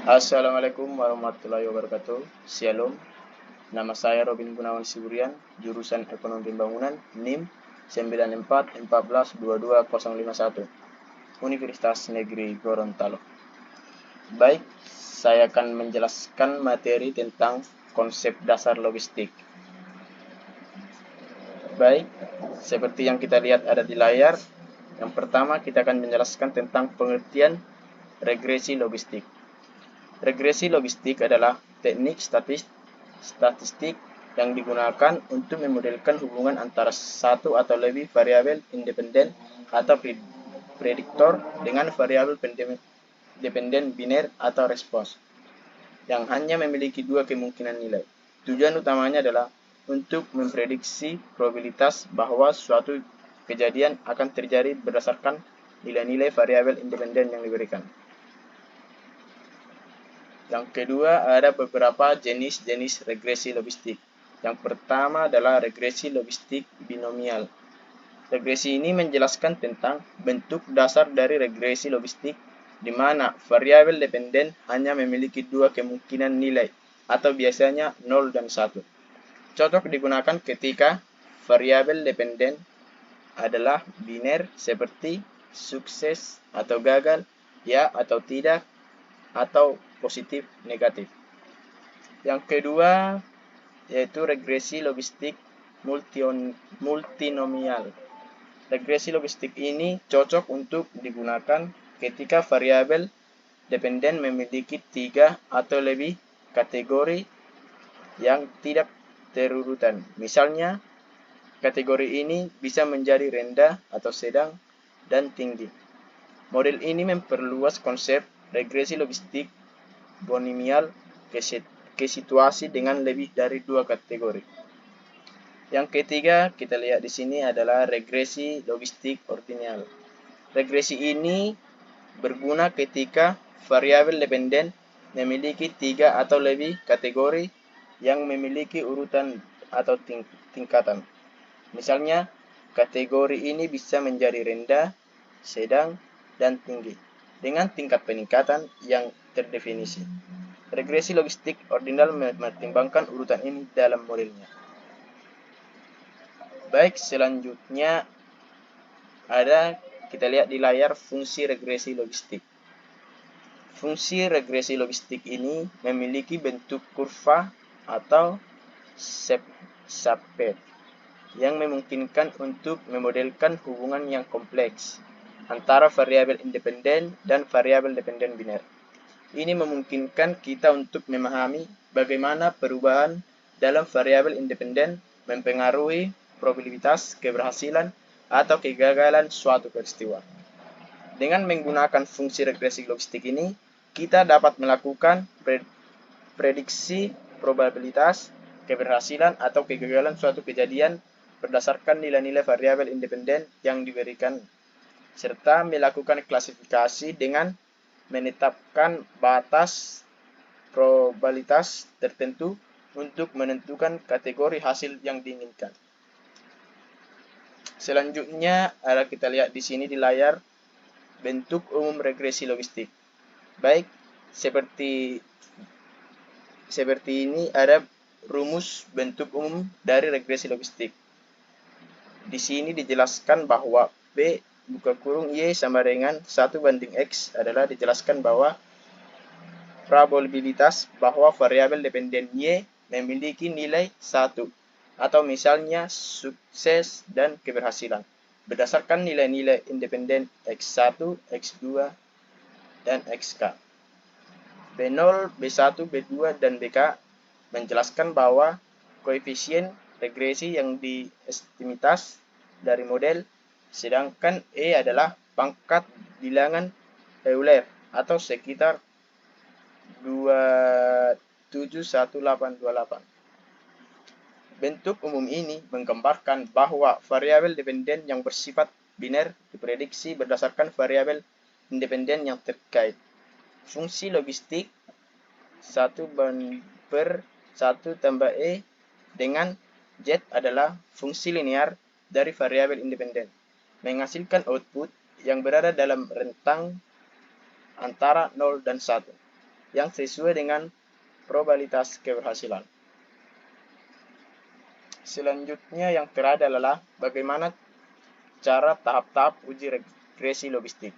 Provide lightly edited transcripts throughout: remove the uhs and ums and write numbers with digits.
Assalamualaikum warahmatullahi wabarakatuh. Shalom. Nama saya Robin Gunawan Siburian, jurusan Ekonomi Pembangunan, NIM 94142251, Universitas Negeri Gorontalo. Baik, saya akan menjelaskan materi tentang konsep dasar logistik. Baik, seperti yang kita lihat ada di layar, yang pertama kita akan menjelaskan tentang pengertian regresi logistik. Regresi logistik adalah teknik statistik yang digunakan untuk memodelkan hubungan antara satu atau lebih variabel independen atau prediktor dengan variabel dependen biner atau respons yang hanya memiliki dua kemungkinan nilai. Tujuan utamanya adalah untuk memprediksi probabilitas bahwa suatu kejadian akan terjadi berdasarkan nilai-nilai variabel independen yang diberikan. Yang kedua, ada beberapa jenis-jenis regresi logistik. Yang pertama adalah regresi logistik binomial. Regresi ini menjelaskan tentang bentuk dasar dari regresi logistik, di mana variabel dependen hanya memiliki dua kemungkinan nilai, atau biasanya 0 dan 1. Cocok digunakan ketika variabel dependen adalah biner seperti sukses atau gagal, ya atau tidak, atau positif negatif. Yang kedua yaitu regresi logistik multinomial. Regresi logistik ini cocok untuk digunakan ketika variabel dependen memiliki 3 atau lebih kategori yang tidak terurutan. Misalnya, kategori ini bisa menjadi rendah atau sedang dan tinggi. Model ini memperluas konsep regresi logistik binomial ke situasi dengan lebih dari dua kategori. Yang ketiga, kita lihat di sini adalah regresi logistik ordinal. Regresi ini berguna ketika variabel dependen memiliki 3 atau lebih kategori yang memiliki urutan atau tingkatan. Misalnya, kategori ini bisa menjadi rendah, sedang, dan tinggi dengan tingkat peningkatan yang terdefinisi. Regresi logistik ordinal mempertimbangkan urutan ini dalam modelnya. Baik, selanjutnya kita lihat di layar fungsi regresi logistik. Fungsi regresi logistik ini memiliki bentuk kurva atau shape yang memungkinkan untuk memodelkan hubungan yang kompleks antara variabel independen dan variabel dependen biner. Ini memungkinkan kita untuk memahami bagaimana perubahan dalam variabel independen mempengaruhi probabilitas keberhasilan atau kegagalan suatu peristiwa. Dengan menggunakan fungsi regresi logistik ini, kita dapat melakukan prediksi probabilitas keberhasilan atau kegagalan suatu kejadian berdasarkan nilai-nilai variabel independen yang diberikan, serta melakukan klasifikasi dengan menetapkan batas probabilitas tertentu untuk menentukan kategori hasil yang diinginkan. Selanjutnya, kita lihat di sini di layar bentuk umum regresi logistik. Baik, seperti ini ada rumus bentuk umum dari regresi logistik. Di sini dijelaskan bahwa P buka kurung Y sama dengan 1/X adalah dijelaskan bahwa probabilitas bahwa variabel dependen Y memiliki nilai 1 atau misalnya sukses dan keberhasilan berdasarkan nilai-nilai independen X1, X2, dan XK. B0, B1, B2, dan BK menjelaskan bahwa koefisien regresi yang diestimatis dari model, sedangkan E adalah pangkat bilangan Euler atau sekitar 271828. Bentuk umum ini menggambarkan bahwa variabel dependen yang bersifat biner diprediksi berdasarkan variabel independen yang terkait. Fungsi logistik 1/1 tambah E dengan Z adalah fungsi linear dari variabel independen, menghasilkan output yang berada dalam rentang antara 0 dan 1. yang sesuai dengan probabilitas keberhasilan. Selanjutnya yang terakhir adalah bagaimana cara tahap-tahap uji regresi logistik.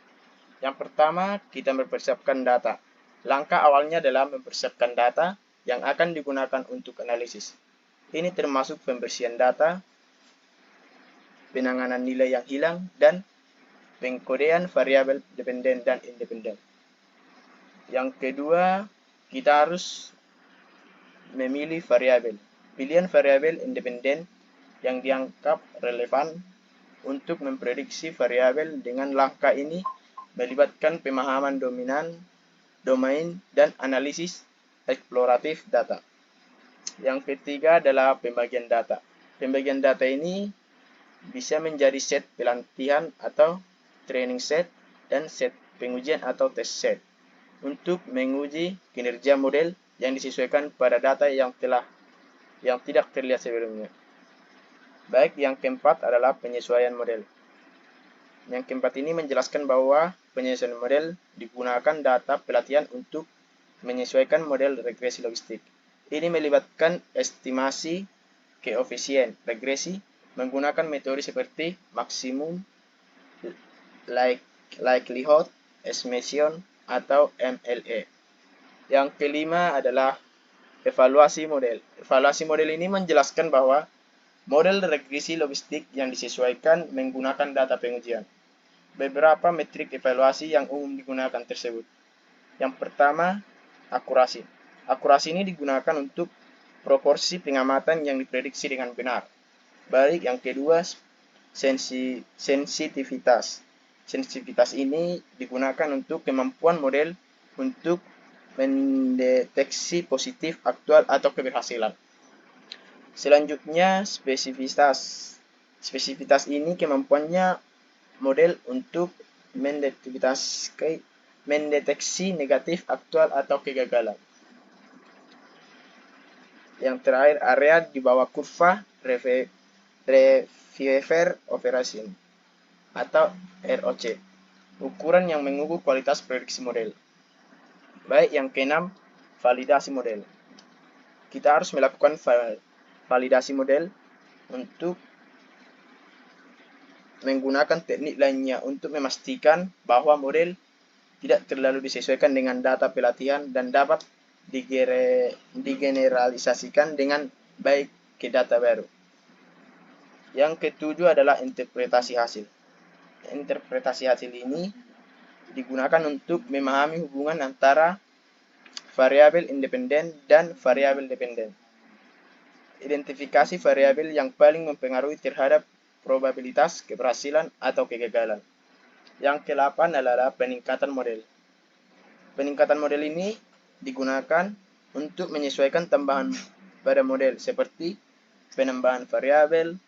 Yang pertama, kita mempersiapkan data. Langkah awalnya adalah mempersiapkan data yang akan digunakan untuk analisis. Ini termasuk pembersihan data, penanganan nilai yang hilang, dan pengkodean variabel dependen dan independen. Yang kedua, kita harus memilih variabel. Pilihan variabel independen yang dianggap relevan untuk memprediksi variabel dengan langkah ini melibatkan pemahaman domain, dan analisis eksploratif data. Yang ketiga adalah pembagian data. Pembagian data ini bisa menjadi set pelatihan atau training set dan set pengujian atau test set untuk menguji kinerja model yang disesuaikan pada data yang tidak terlihat sebelumnya. Baik, yang keempat adalah penyesuaian model. Yang keempat ini menjelaskan bahwa penyesuaian model digunakan data pelatihan untuk menyesuaikan model regresi logistik. Ini melibatkan estimasi koefisien regresi menggunakan metode seperti maximum likelihood estimation atau MLE. Yang kelima adalah evaluasi model. Evaluasi model ini menjelaskan bahwa model regresi logistik yang disesuaikan menggunakan data pengujian. Beberapa metrik evaluasi yang umum digunakan tersebut. Yang pertama, akurasi. Akurasi ini digunakan untuk proporsi pengamatan yang diprediksi dengan benar. Baik, yang kedua, sensitivitas. Sensitivitas ini digunakan untuk kemampuan model untuk mendeteksi positif, aktual, atau keberhasilan. Selanjutnya, spesifitas. Spesifitas ini kemampuannya model untuk mendeteksi negatif, aktual, atau kegagalan. Yang terakhir, area di bawah kurva Reviewable Operation atau ROC, ukuran yang mengukur kualitas prediksi model. Baik, yang keenam, validasi model. Kita harus melakukan validasi model untuk menggunakan teknik lainnya untuk memastikan bahwa model tidak terlalu disesuaikan dengan data pelatihan dan dapat digeneralisasikan dengan baik ke data baru. Yang ketujuh adalah interpretasi hasil. Interpretasi hasil ini digunakan untuk memahami hubungan antara variabel independen dan variabel dependen. Identifikasi variabel yang paling mempengaruhi terhadap probabilitas keberhasilan atau kegagalan. Yang ke-8 adalah peningkatan model. Peningkatan model ini digunakan untuk menyesuaikan tambahan pada model seperti penambahan variabel,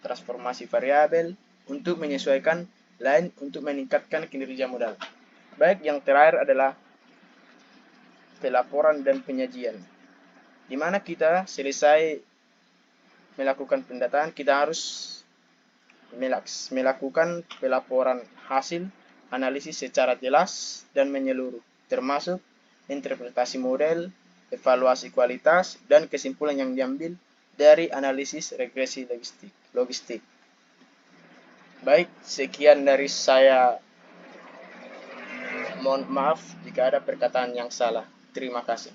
transformasi variabel, untuk menyesuaikan lain untuk meningkatkan kinerja modal. Baik, yang terakhir adalah pelaporan dan penyajian. Di mana kita selesai melakukan pendataan, kita harus melakukan pelaporan hasil analisis secara jelas dan menyeluruh, termasuk interpretasi model, evaluasi kualitas, dan kesimpulan yang diambil dari analisis regresi logistik. Baik, sekian dari saya. Mohon maaf jika ada perkataan yang salah. Terima kasih.